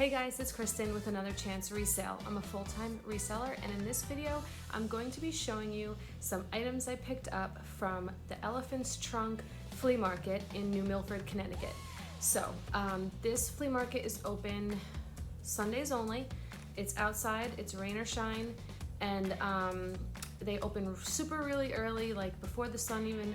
Hey guys, it's Kristen with another chance resale. I'm a full-time reseller, and in this video I'm going to be showing you some items I picked up from the Elephant's Trunk flea market in New Milford, Connecticut. So this flea market is open Sundays only. It's outside, it's rain or shine, and they open super really early, like before the sun even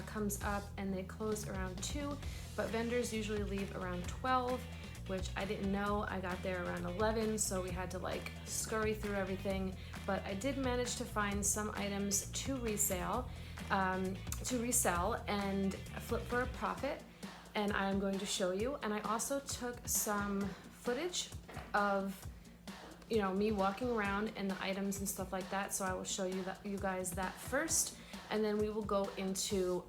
comes up, and they close around 2, but vendors usually leave around 12, which I didn't know. I got there around 11, so we had to like scurry through everything, but I did manage to find some items to resell and flip for a profit, and I'm going to show you. And I also took some footage of me walking around and the items and stuff like that, so I will show you guys that first, and then we will go into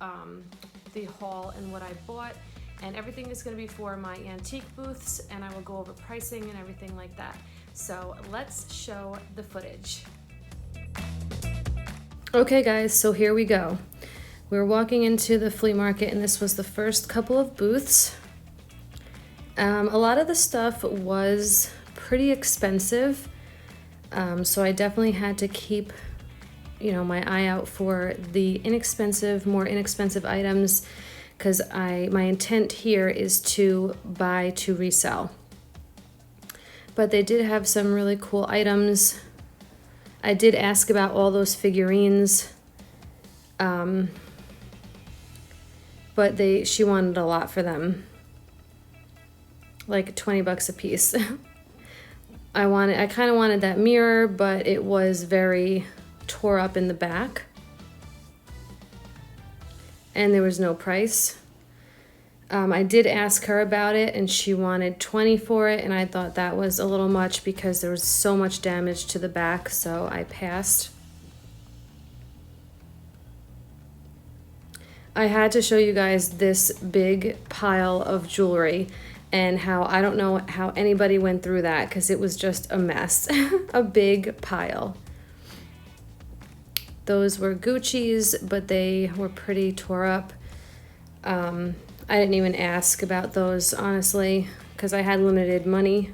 the haul and what I bought. And everything is going to be for my antique booths, and I will go over pricing and everything like that. So let's show the footage. Okay guys, so here we go. We're walking into the flea market, and this was the first couple of booths. A lot of the stuff was pretty expensive, so I definitely had to keep my eye out for the more inexpensive items, because my intent here is to buy to resell. But they did have some really cool items. I did ask about all those figurines, but she wanted a lot for them, like 20 bucks a piece. I kind of wanted that mirror, but it was very tore up in the back, and there was no price. I did ask her about it, and she wanted 20 for it, and I thought that was a little much because there was so much damage to the back, so I passed. I had to show you guys this big pile of jewelry, and how I don't know how anybody went through that, because it was just a mess. A big pile. Those were Gucci's, but they were pretty tore up. I didn't even ask about those, honestly, because I had limited money.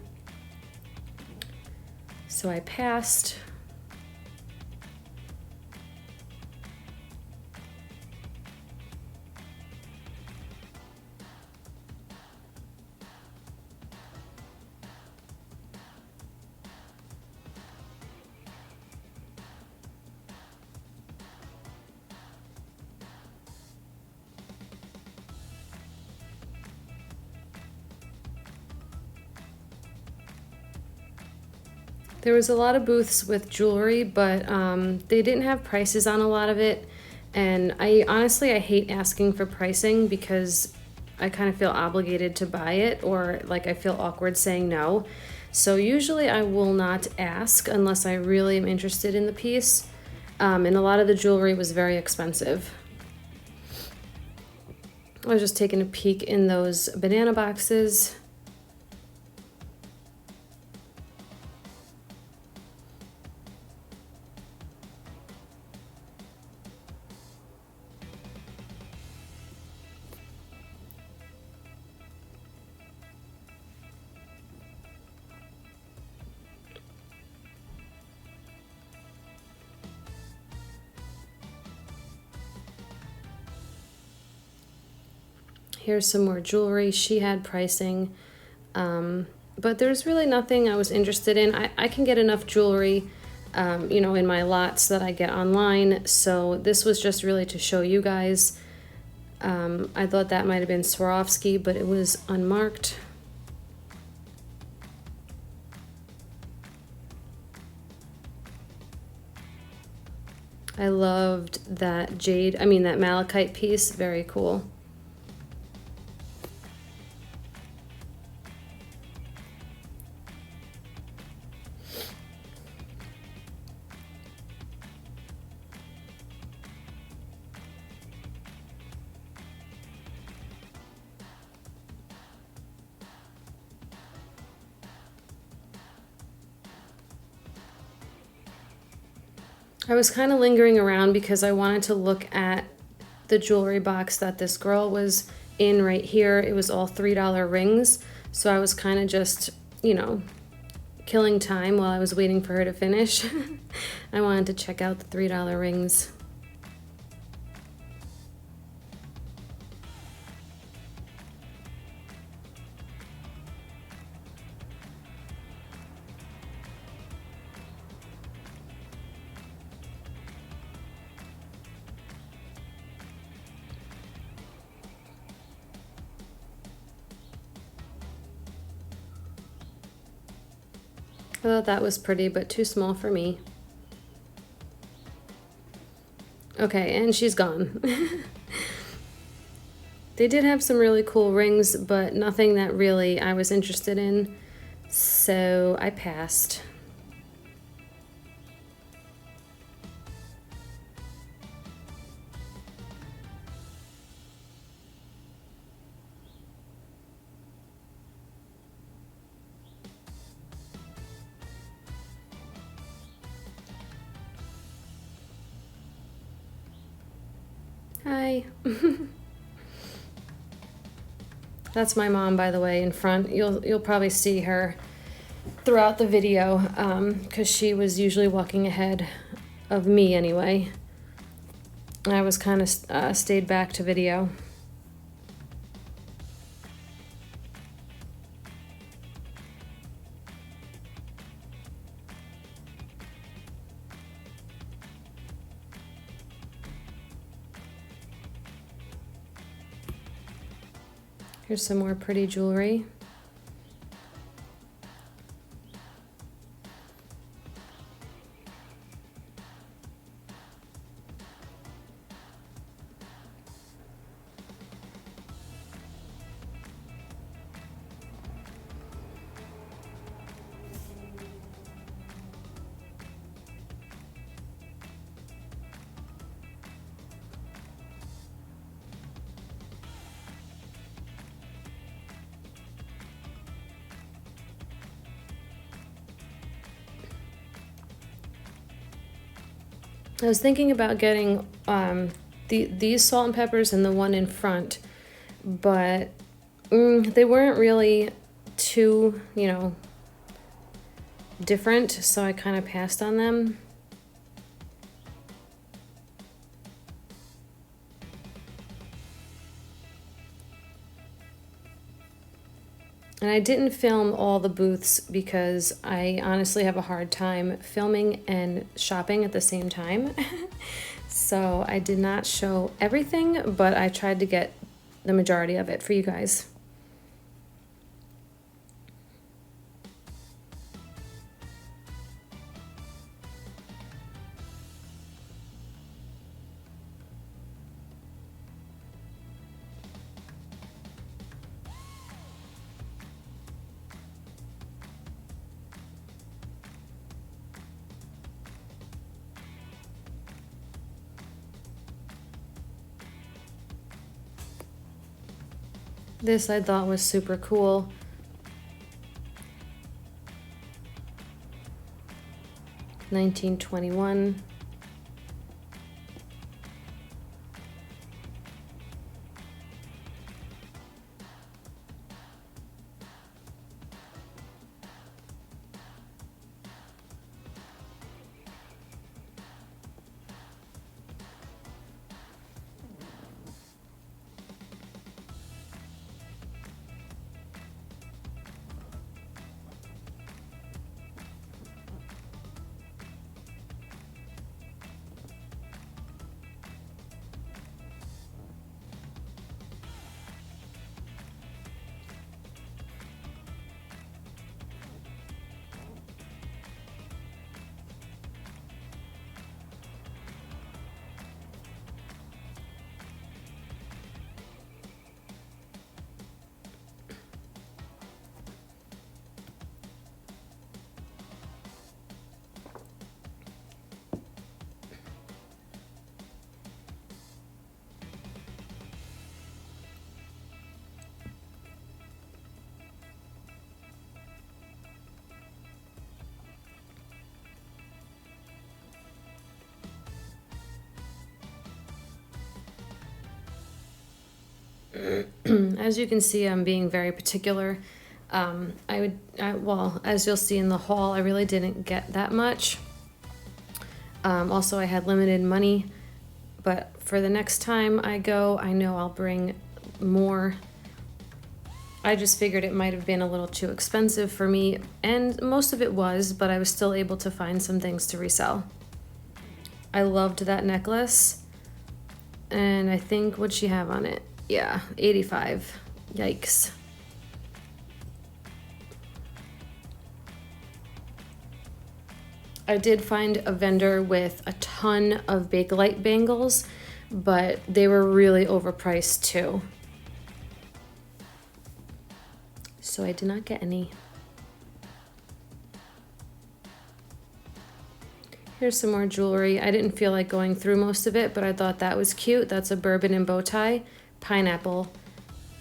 So I passed. There was a lot of booths with jewelry, but they didn't have prices on a lot of it. And I hate asking for pricing, because I kind of feel obligated to buy it, or like I feel awkward saying no. So usually I will not ask unless I really am interested in the piece. And a lot of the jewelry was very expensive. I was just taking a peek in those banana boxes. Here's some more jewelry. She had pricing, but there's really nothing I was interested in. I can get enough jewelry, in my lots that I get online. So this was just really to show you guys. I thought that might have been Swarovski, but it was unmarked. I loved that that malachite piece. Very cool. I was kind of lingering around because I wanted to look at the jewelry box that this girl was in right here. It was all $3 rings, so I was kind of just you know, killing time while I was waiting for her to finish. I wanted to check out the $3 rings. I thought that was pretty, but too small for me. Okay, and she's gone. They did have some really cool rings, but nothing that really I was interested in, so I passed. Hi. That's my mom, by the way, in front. You'll probably see her throughout the video, because she was usually walking ahead of me anyway. I was kind of stayed back to video. Here's some more pretty jewelry. I was thinking about getting these salt and peppers and the one in front, but they weren't really too, you know, different, so I kind of passed on them. And I didn't film all the booths because I honestly have a hard time filming and shopping at the same time. So I did not show everything, but I tried to get the majority of it for you guys. This I thought was super cool. $19.21. As you can see, I'm being very particular Well, as you'll see in the haul, I really didn't get that much. Also, I had limited money, but for the next time I go, I know I'll bring more. I just figured it might have been a little too expensive for me, and most of it was, but I was still able to find some things to resell. I loved that necklace, and I think, what'd she have on it? Yeah, 85. Yikes. I did find a vendor with a ton of Bakelite bangles, but they were really overpriced too. So I did not get any. Here's some more jewelry. I didn't feel like going through most of it, but I thought that was cute. That's a bourbon and bow tie pineapple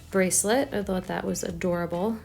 bracelet. I thought that was adorable.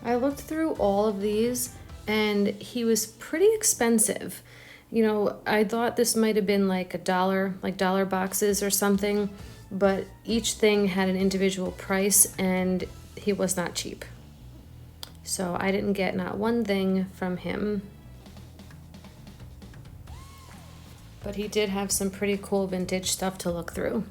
I looked through all of these and he was pretty expensive. You know, I thought this might have been like $1, like dollar boxes or something, but each thing had an individual price and he was not cheap. So I didn't get not one thing from him. But he did have some pretty cool vintage stuff to look through.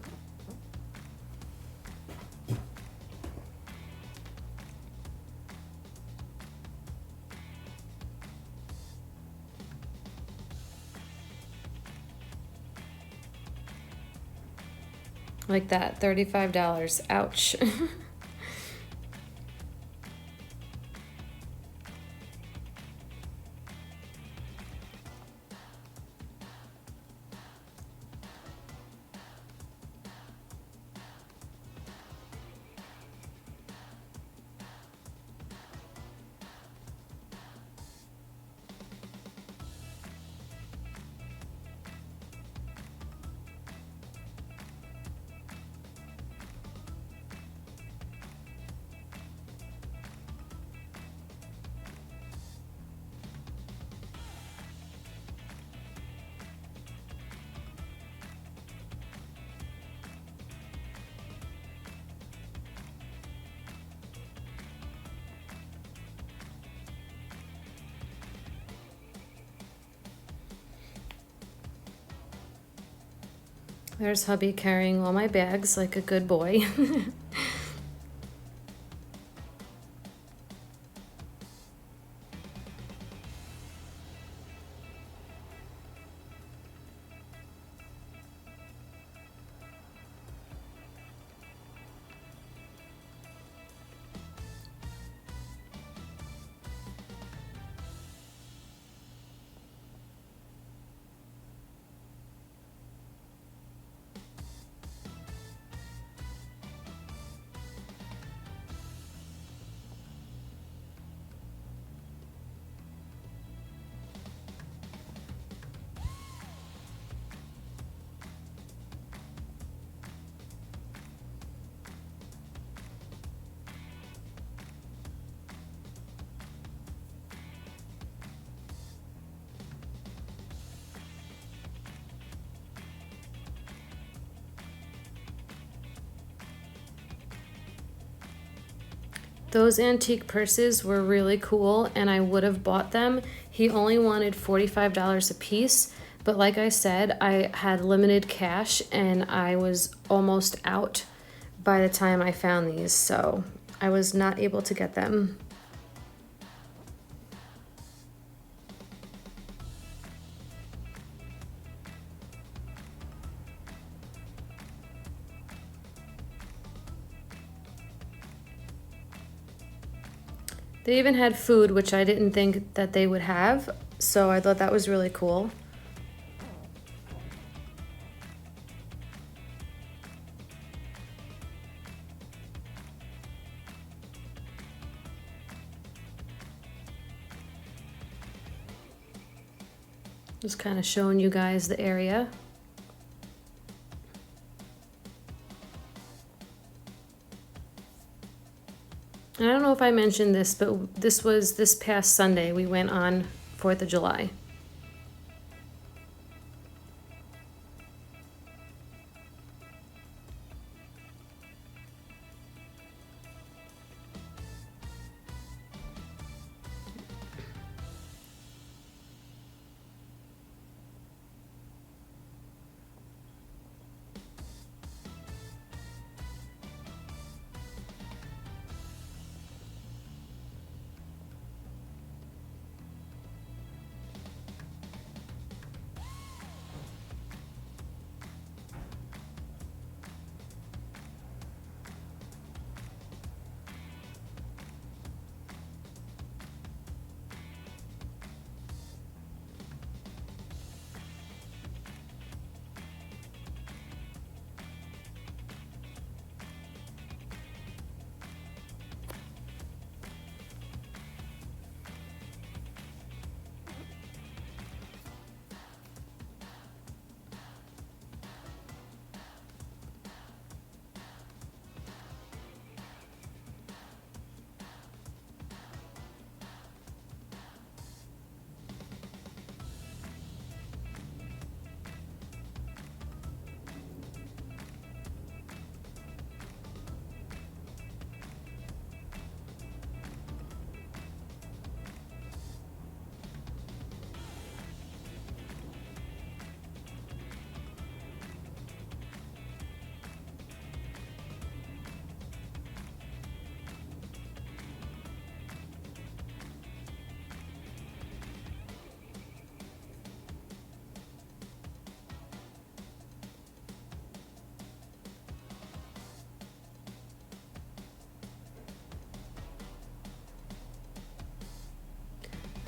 Like that, $35. Ouch. There's hubby carrying all my bags like a good boy. Those antique purses were really cool and I would have bought them. He only wanted $45 a piece, but like I said, I had limited cash and I was almost out by the time I found these, so I was not able to get them. They even had food, which I didn't think that they would have, so I thought that was really cool. Just kind of showing you guys the area. And I don't know if I mentioned this, but this was this past Sunday. We went on 4th of July.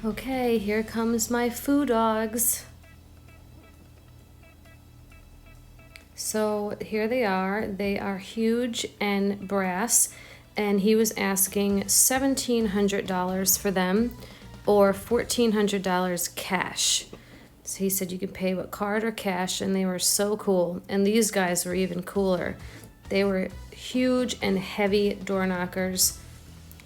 Okay, here comes my foo dogs. So here they are. They are huge and brass, and he was asking $1,700 for them or $1,400 cash. So he said you could pay with card or cash, and they were so cool. And these guys were even cooler. They were huge and heavy door knockers.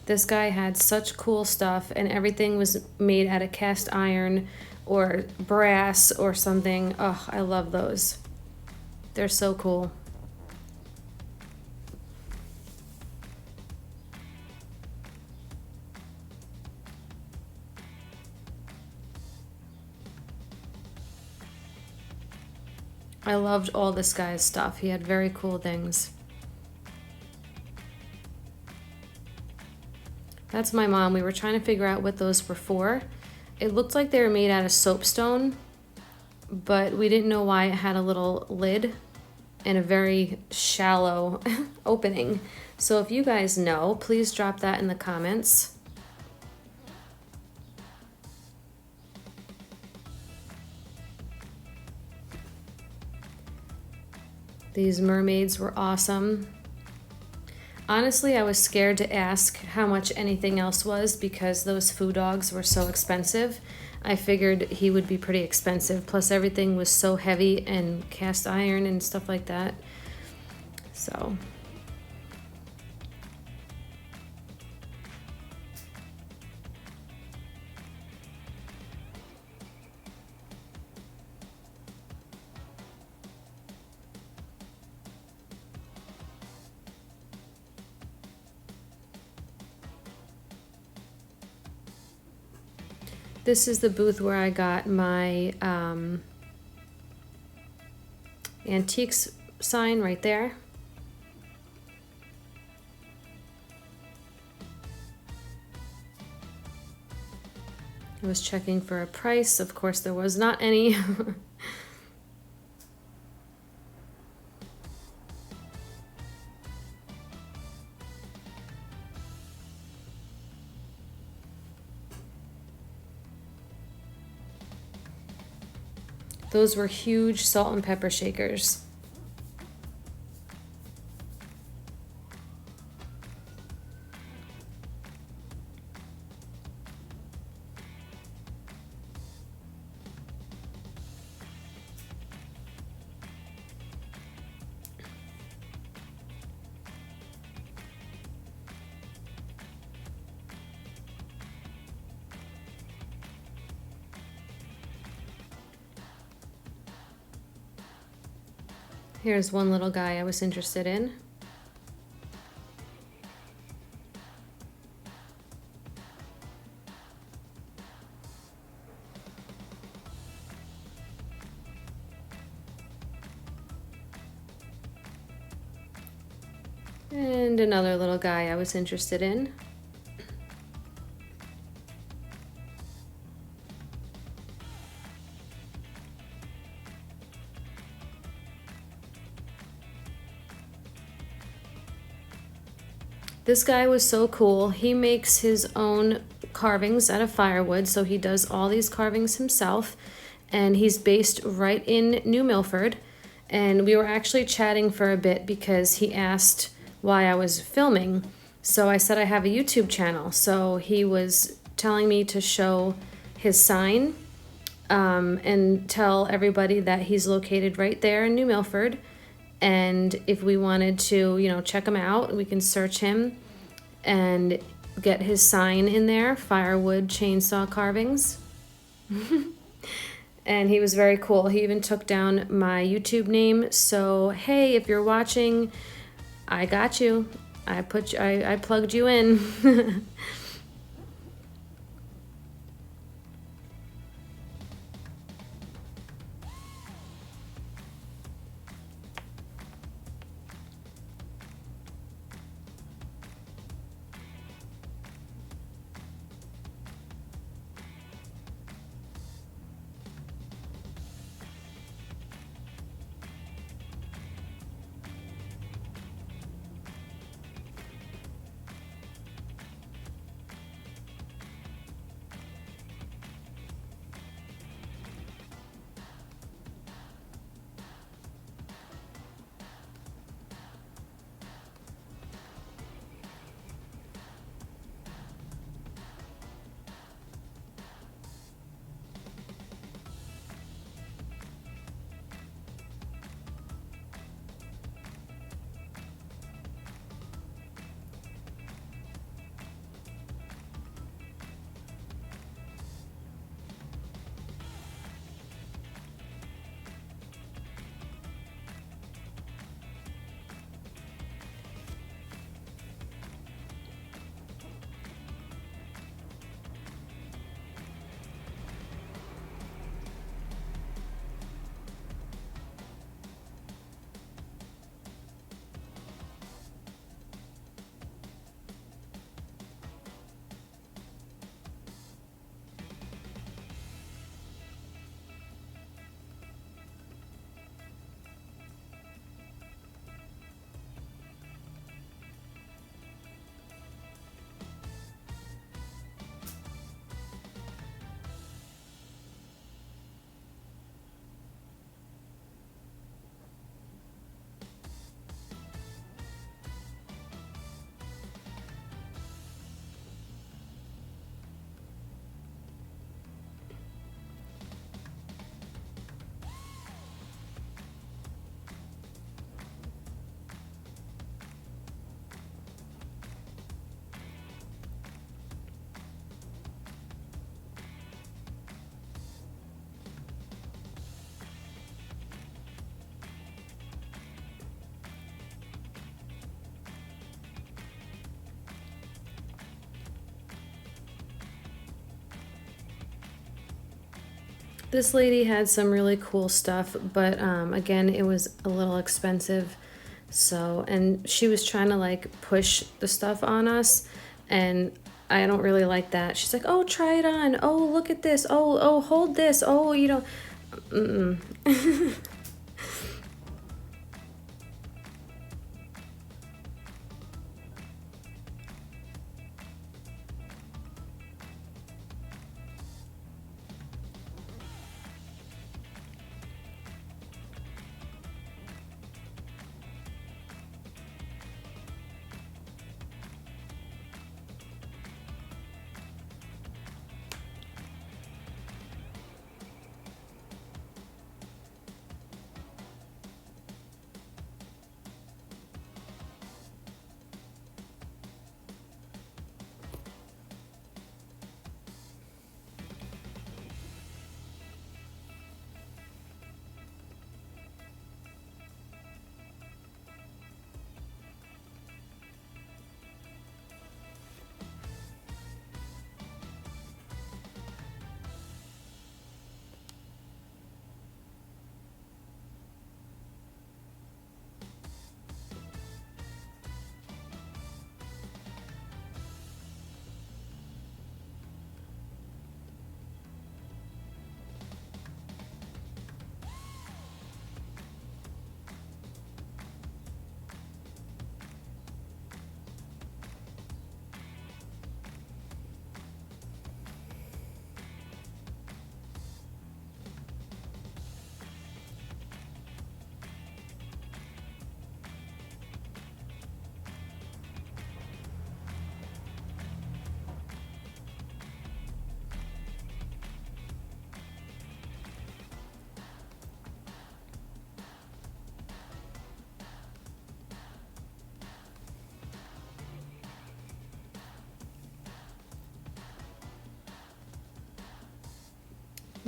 This guy had such cool stuff, and everything was made out of cast iron or brass or something. Oh, I love those. They're so cool. I loved all this guy's stuff. He had very cool things. That's my mom. We were trying to figure out what those were for. It looked like they were made out of soapstone, but we didn't know why it had a little lid and a very shallow opening. So if you guys know, please drop that in the comments. These mermaids were awesome. Honestly, I was scared to ask how much anything else was because those foo dogs were so expensive. I figured he would be pretty expensive. Plus everything was so heavy and cast iron and stuff like that. So this is the booth where I got my antiques sign right there. I was checking for a price. Of course, there was not any. Those were huge salt and pepper shakers. Here's one little guy I was interested in. And another little guy I was interested in. This guy was so cool. He makes his own carvings out of firewood, so he does all these carvings himself, and he's based right in New Milford. And we were actually chatting for a bit because he asked why I was filming. So I said I have a YouTube channel. So he was telling me to show his sign and tell everybody that he's located right there in New Milford. And if we wanted to, you know, check him out, we can search him and get his sign in there, firewood chainsaw carvings. And he was very cool. He even took down my YouTube name. So, hey, if you're watching, I got you. I plugged you in. This lady had some really cool stuff, but again, it was a little expensive. So, and she was trying to like push the stuff on us, and I don't really like that. She's like, "Oh, try it on. Oh, look at this. Oh, hold this. Oh, you know." Mm-mm.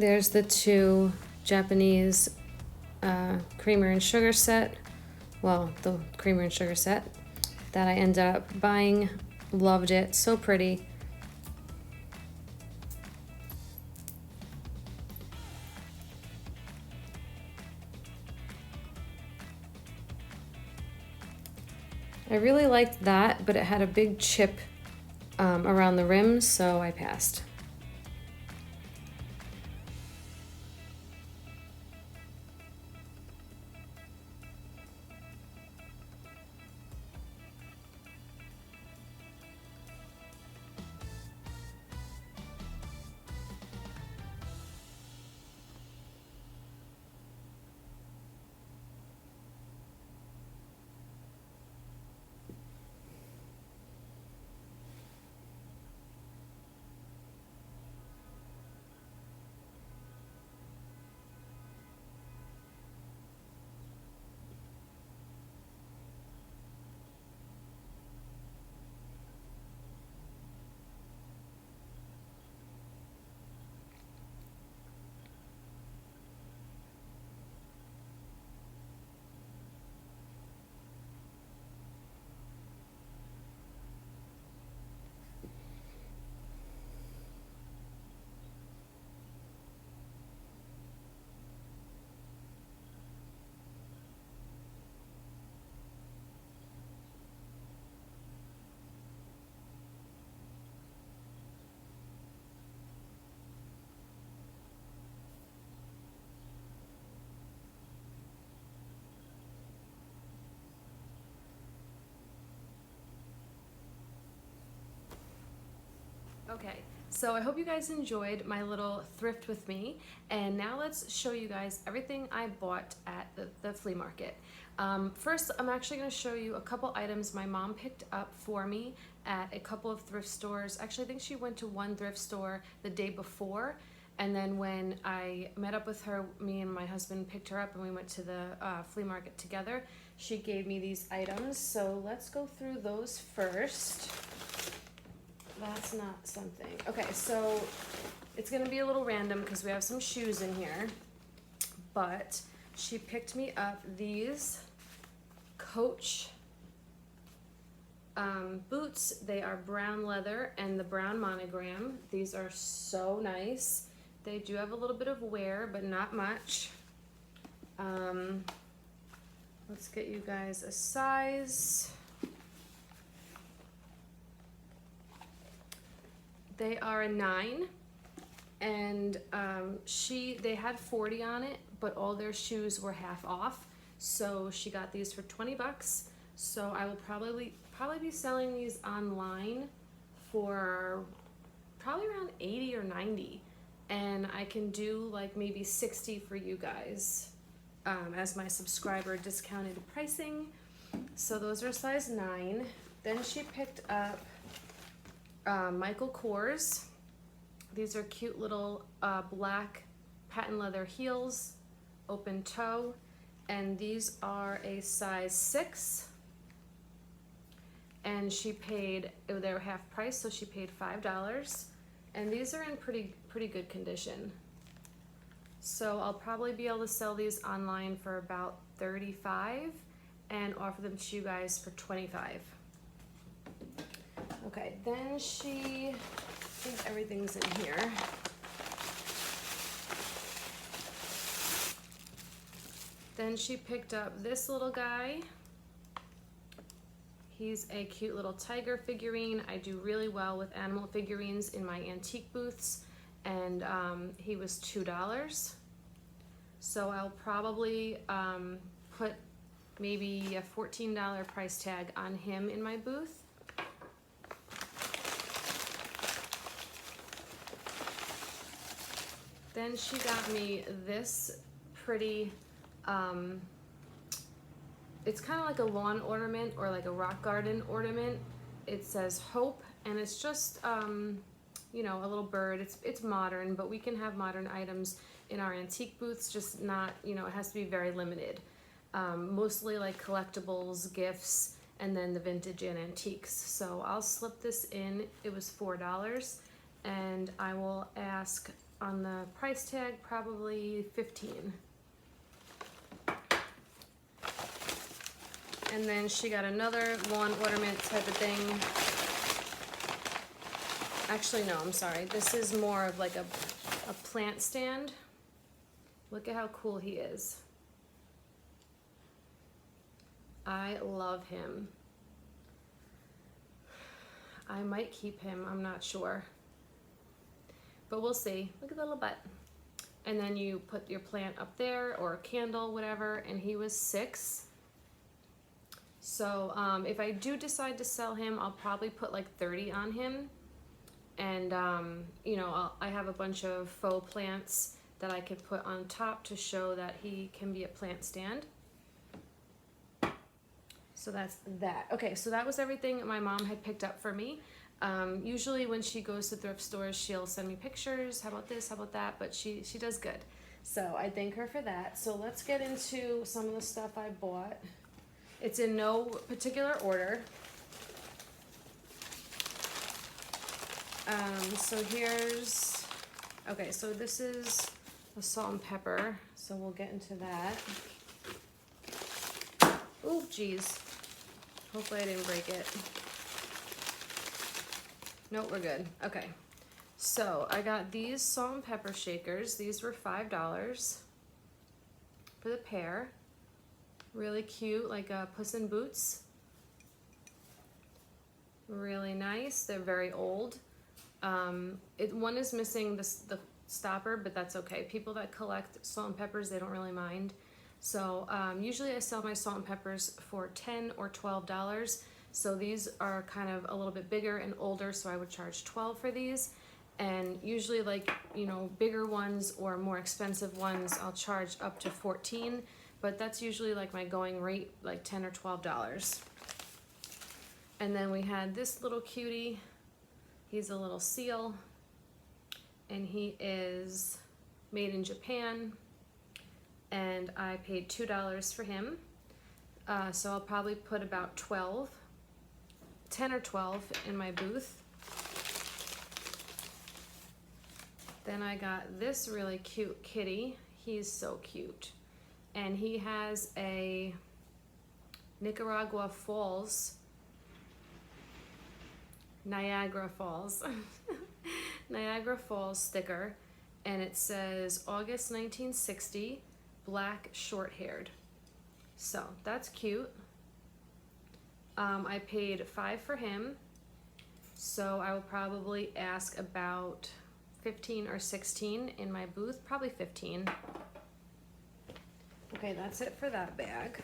There's the two Japanese creamer and sugar set. Well, the creamer and sugar set that I ended up buying. Loved it. So pretty. I really liked that, but it had a big chip around the rims, so I passed. Okay, so I hope you guys enjoyed my little thrift with me, and now let's show you guys everything I bought at the flea market. First, I'm actually going to show you a couple items my mom picked up for me at a couple of thrift stores. Actually, I think she went to one thrift store the day before, and then when I met up with her, me and my husband picked her up and we went to the flea market together. She gave me these items, so let's go through those first. That's not something. Okay, so it's gonna be a little random because we have some shoes in here, but she picked me up these Coach boots. They are brown leather and the brown monogram. These are so nice. They do have a little bit of wear, but not much. Let's get you guys a size. They are a 9, and they had 40 on it, but all their shoes were half off. So she got these for 20 bucks. So I will probably be selling these online for probably around 80 or 90, and I can do like maybe 60 for you guys as my subscriber discounted pricing. So those are size 9. Then she picked up Michael Kors. These are cute little black patent leather heels, open toe, and these are a size 6. And she paid, they were half price, so she paid $5. And these are in pretty good condition. So I'll probably be able to sell these online for about $35 and offer them to you guys for $25. Okay, then I think everything's in here. Then she picked up this little guy. He's a cute little tiger figurine. I do really well with animal figurines in my antique booths, and he was $2. So I'll probably put maybe a $14 price tag on him in my booth. Then she got me this pretty, it's kind of like a lawn ornament or like a rock garden ornament. It says Hope, and it's just, you know, a little bird. It's modern, but we can have modern items in our antique booths, just not, you know, it has to be very limited. Mostly like collectibles, gifts, and then the vintage and antiques. So I'll slip this in. It was $4, and I will ask on the price tag, probably 15. And then she got another lawn ornament type of thing. Actually, no, I'm sorry. This is more of like a plant stand. Look at how cool he is. I love him. I might keep him, I'm not sure. But we'll see. Look at the little butt. And then you put your plant up there or a candle, whatever, and he was 6. So if I do decide to sell him, I'll probably put like 30 on him. And you know, I have a bunch of faux plants that I could put on top to show that he can be a plant stand. So that's that. Okay, so that was everything my mom had picked up for me. Usually when she goes to thrift stores, she'll send me pictures. How about this? How about that? But she does good. So I thank her for that. So let's get into some of the stuff I bought. It's in no particular order. So here's, okay, so this is the salt and pepper. So we'll get into that. Oh, geez. Hopefully I didn't break it. Nope, we're good. Okay. So I got these salt and pepper shakers. These were $5 for the pair. Really cute, like Puss in Boots. Really nice. They're very old. One is missing the stopper, but that's okay. People that collect salt and peppers, they don't really mind. So usually I sell my salt and peppers for $10 or $12. So these are kind of a little bit bigger and older, so I would charge $12 for these. And usually, like, you know, bigger ones or more expensive ones, I'll charge up to $14. But that's usually like my going rate, like $10 or $12. And then we had this little cutie. He's a little seal, and he is made in Japan. And I paid $2 for him. So I'll probably put about 10 or 12 in my booth. Then I got this really cute kitty. He's so cute. And he has a Niagara Falls, Niagara Falls sticker. And it says August 1960, black short-haired. So that's cute. I paid $5 for him. So I will probably ask about 15 or 16 in my booth, probably 15. Okay, that's it for that bag.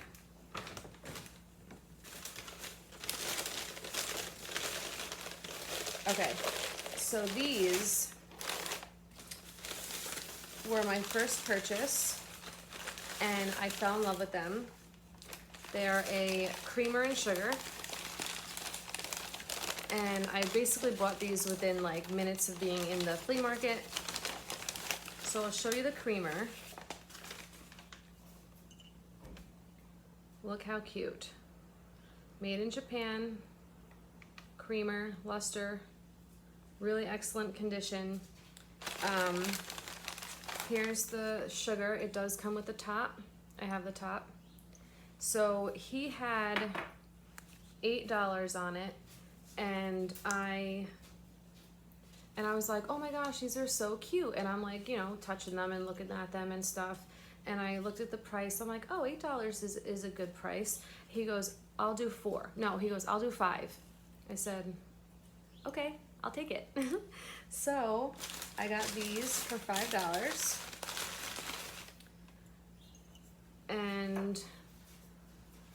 Okay, so these were my first purchase, and I fell in love with them. They are a creamer and sugar, and I basically bought these within like minutes of being in the flea market. So I'll show you the creamer. Look how cute. Made in Japan, creamer, luster, really excellent condition. Here's the sugar. It does come with the top. I have the top. So he had $8 on it, and I was like, oh my gosh, these are so cute. And I'm like, you know, touching them and looking at them and stuff. And I looked at the price. I'm like, oh, $8 is a good price. He goes, I'll do 4. No, he goes, I'll do 5. I said, okay, I'll take it. So I got these for $5. And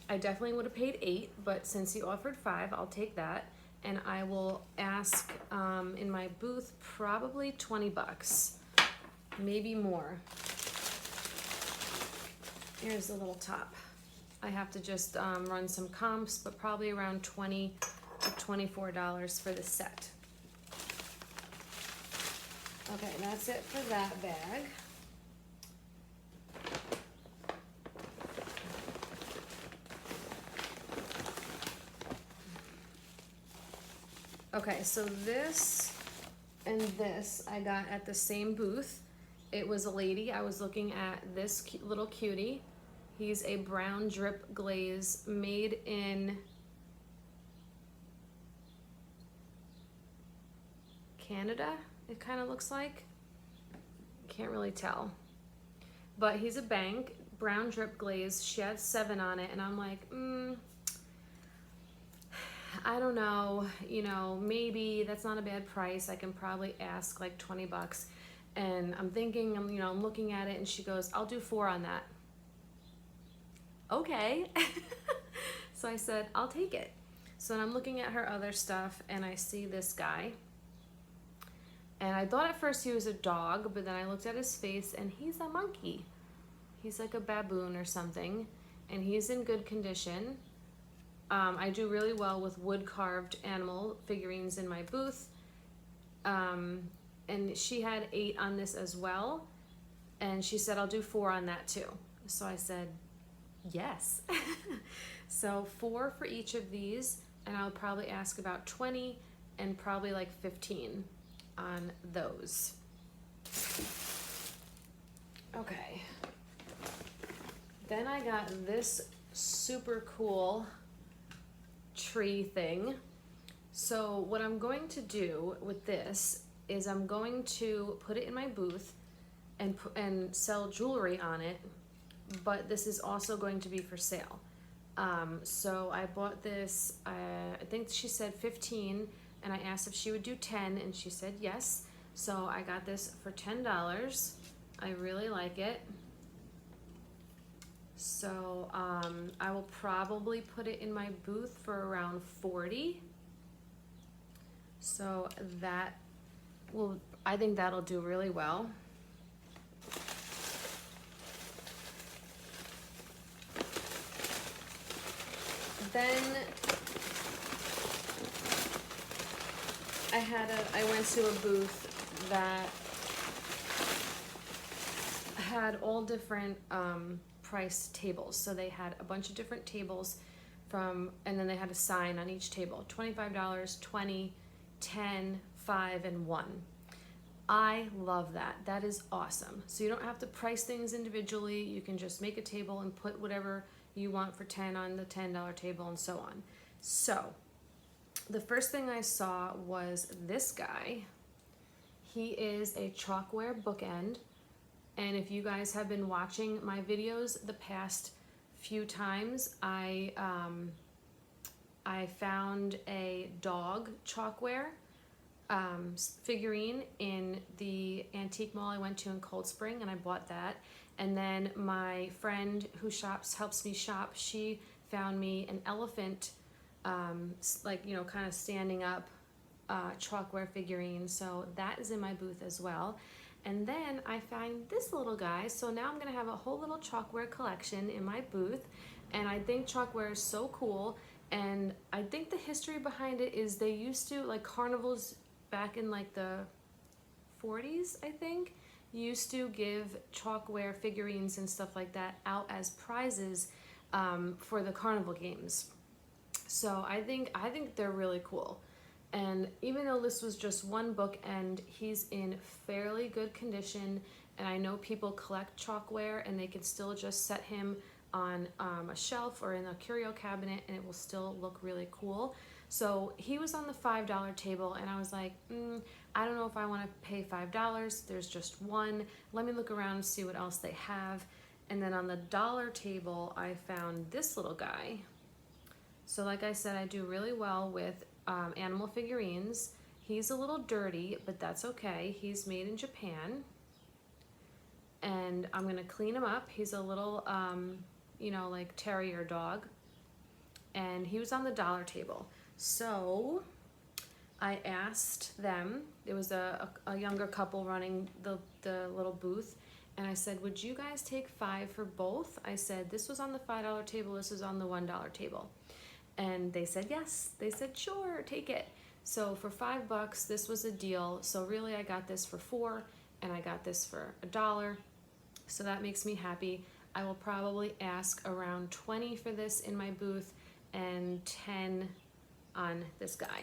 I definitely would have paid $8, but since he offered $5, I'll take that. And I will ask in my booth probably $20, maybe more. Here's the little top. I have to just run some comps, but probably around $20 to $24 for the set. Okay, that's it for that bag. Okay, so this And this I got at the same booth. It was a lady. I was looking at this little cutie. He's a brown drip glaze made in Canada, it kind of looks like. Can't really tell. But he's a bank, brown drip glaze. She had 7 on it, and I'm like, I don't know, you know, maybe that's not a bad price. I can probably ask like 20 bucks. And I'm thinking, you know, I'm looking at it, and she goes, I'll do 4 on that. Okay. So I said, I'll take it. So then I'm looking at her other stuff, and I see this guy. And I thought at first he was a dog, but then I looked at his face, and he's a monkey. He's like a baboon or something, and he's in good condition. I do really well with wood carved animal figurines in my booth. And she had 8 on this as well. And she said, I'll do 4 on that too. So I said, yes. So 4 for each of these, and I'll probably ask about 20 and probably like 15 on those. Okay. Then I got this super cool tree thing. So what I'm going to do with this is I'm going to put it in my booth and sell jewelry on it, but this is also going to be for sale. So I bought this, I think she said 15, and I asked if she would do 10, and she said yes. So I got this for $10. I really like it. So I will probably put it in my booth for around 40. So that will, I think that'll do really well. Then I went to a booth that had all different price tables. So they had a bunch of different tables and then they had a sign on each table, $25, 20, 10, 5, and 1. I love that. That is awesome. So you don't have to price things individually. You can just make a table and put whatever you want for 10 on the $10 table and so on. So the first thing I saw was this guy. He is a chalkware bookend. And if you guys have been watching my videos the past few times, I found a dog chalkware figurine in the antique mall I went to in Cold Spring, and I bought that. And then my friend who helps me shop, she found me an elephant, like, you know, kind of standing up chalkware figurine. So that is in my booth as well. And then I find this little guy. So now I'm gonna have a whole little chalkware collection in my booth. And I think chalkware is so cool. And I think the history behind it is they used to, like, carnivals back in like the 40s, I think, used to give chalkware figurines and stuff like that out as prizes for the carnival games. So I think they're really cool. And even though this was just one book and he's in fairly good condition, and I know people collect chalkware and they can still just set him on a shelf or in a curio cabinet and it will still look really cool. So he was on the $5 table, and I was like, I don't know if I want to pay $5. There's just one. Let me look around and see what else they have. And then on the dollar table, I found this little guy. So like I said, I do really well with animal figurines. He's a little dirty, but that's okay. He's made in Japan. And I'm gonna clean him up. He's a little, you know, like terrier dog. And he was on the dollar table. So I asked them, it was a younger couple running the little booth, and I said, would you guys take 5 for both? I said, this was on the $5 table, this was on the $1 table. And they said yes. They said, sure, take it. So for $5, this was a deal. So really I got this for $4, and I got this for $1. So that makes me happy. I will probably ask around 20 for this in my booth and 10 on this guy.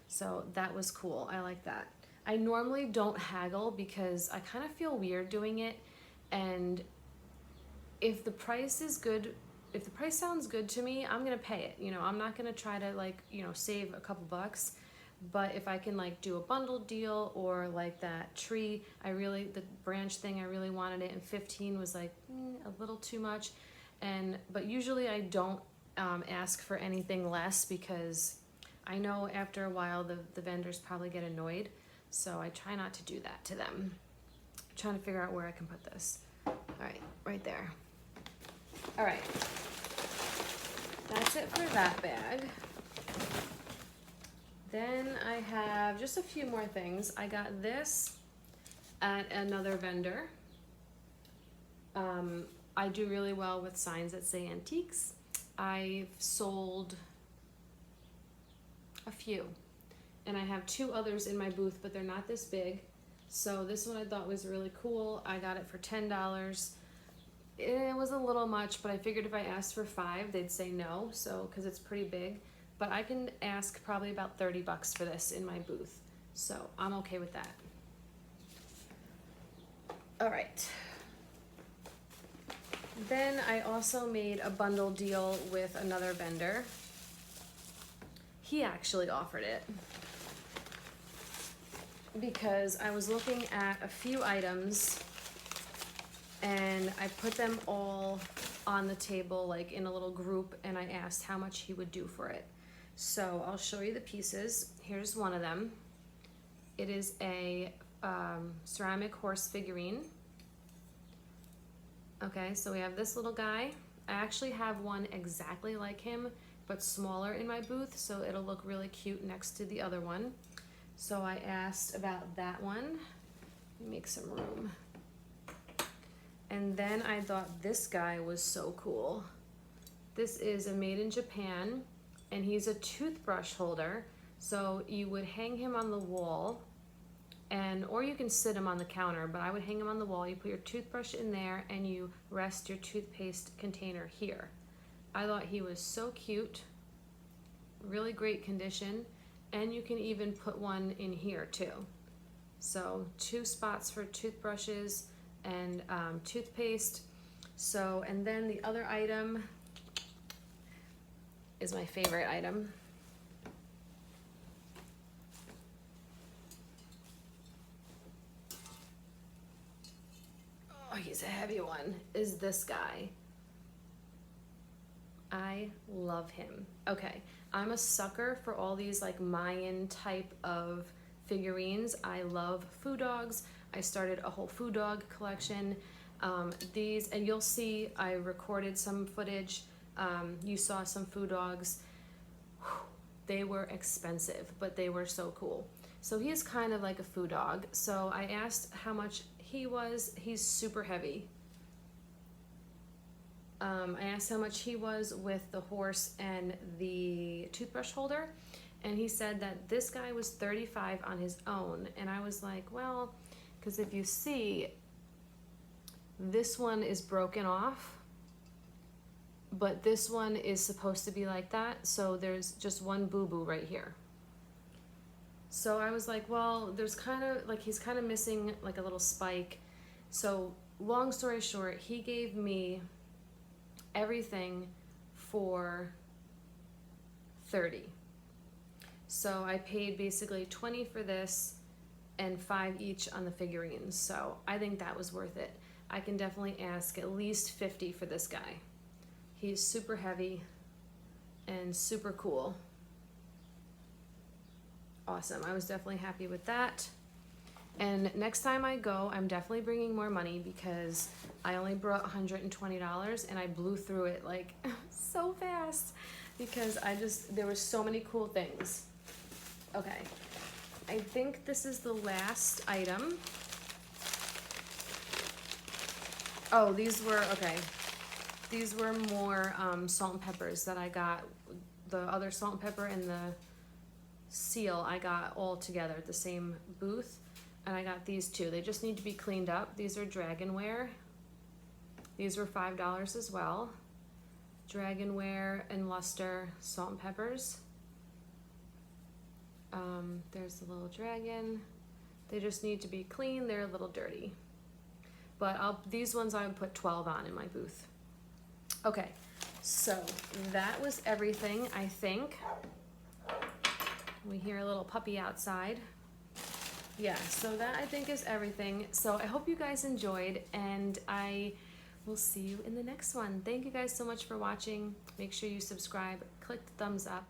So that was cool. I like that. I normally don't haggle because I kind of feel weird doing it, and if the price is good, if the price sounds good to me, I'm gonna pay it. You know, I'm not gonna try to like, you know, save a couple bucks. But if I can like do a bundle deal, or like that tree, the branch thing, I really wanted it, and 15 was like a little too much. But usually I don't ask for anything less, because I know after a while the vendors probably get annoyed. So I try not to do that to them. I'm trying to figure out where I can put this. All right, right there. All right, that's it for that bag. Then I have just a few more things. I got this at another vendor. I do really well with signs that say antiques. I've sold a few, and I have 2 others in my booth, but they're not this big. So this one I thought was really cool. I got it for $10. It was a little much, but I figured if I asked for 5, they'd say no, so because it's pretty big. But I can ask probably about 30 bucks for this in my booth, so I'm okay with that. All right. Then I also made a bundle deal with another vendor. He actually offered it because I was looking at a few items, and I put them all on the table like in a little group, and I asked how much he would do for it. So I'll show you the pieces. Here's one of them. It is a ceramic horse figurine. Okay, so we have this little guy. I actually have one exactly like him, but smaller in my booth, so it'll look really cute next to the other one. So I asked about that one. Let me make some room. And then I thought this guy was so cool. This is a made in Japan, and he's a toothbrush holder. So you would hang him on the wall, or you can sit him on the counter, but I would hang him on the wall. You put your toothbrush in there, and you rest your toothpaste container here. I thought he was so cute, really great condition, and you can even put one in here too. So 2 spots for toothbrushes and toothpaste. So, and then the other item is my favorite item. Oh, he's a heavy one, is this guy. I love him. Okay, I'm a sucker for all these like Mayan type of figurines. I love foo dogs. I started a whole foo dog collection. These, and you'll see I recorded some footage. You saw some foo dogs. They were expensive, but they were so cool. So he is kind of like a foo dog. So I asked how much he was. He's super heavy. I asked how much he was with the horse and the toothbrush holder, and he said that this guy was $35 on his own. And I was like, well, because if you see, this one is broken off, but this one is supposed to be like that, so there's just one boo-boo right here. So I was like, well, there's kind of like, he's kind of missing like a little spike. So long story short, he gave me everything for $30. So I paid basically $20 for this and $5 each on the figurines. So I think that was worth it. I can definitely ask at least $50 for this guy. He's super heavy and super cool. Awesome. I was definitely happy with that. And next time I go, I'm definitely bringing more money, because I only brought $120 and I blew through it like so fast, because there were so many cool things. Okay, I think this is the last item. Oh, these were, okay. These were more salt and peppers that I got. The other salt and pepper and the seal I got all together at the same booth. And I got these 2. They just need to be cleaned up. These are Dragon Ware. These were $5 as well. Dragon Ware and Luster salt and peppers. There's the little dragon. They just need to be clean. They're a little dirty. But these ones I would put 12 on in my booth. Okay, so that was everything, I think. We hear a little puppy outside. Yeah, so that I think is everything. So I hope you guys enjoyed, and I will see you in the next one. Thank you guys so much for watching. Make sure you subscribe, click the thumbs up,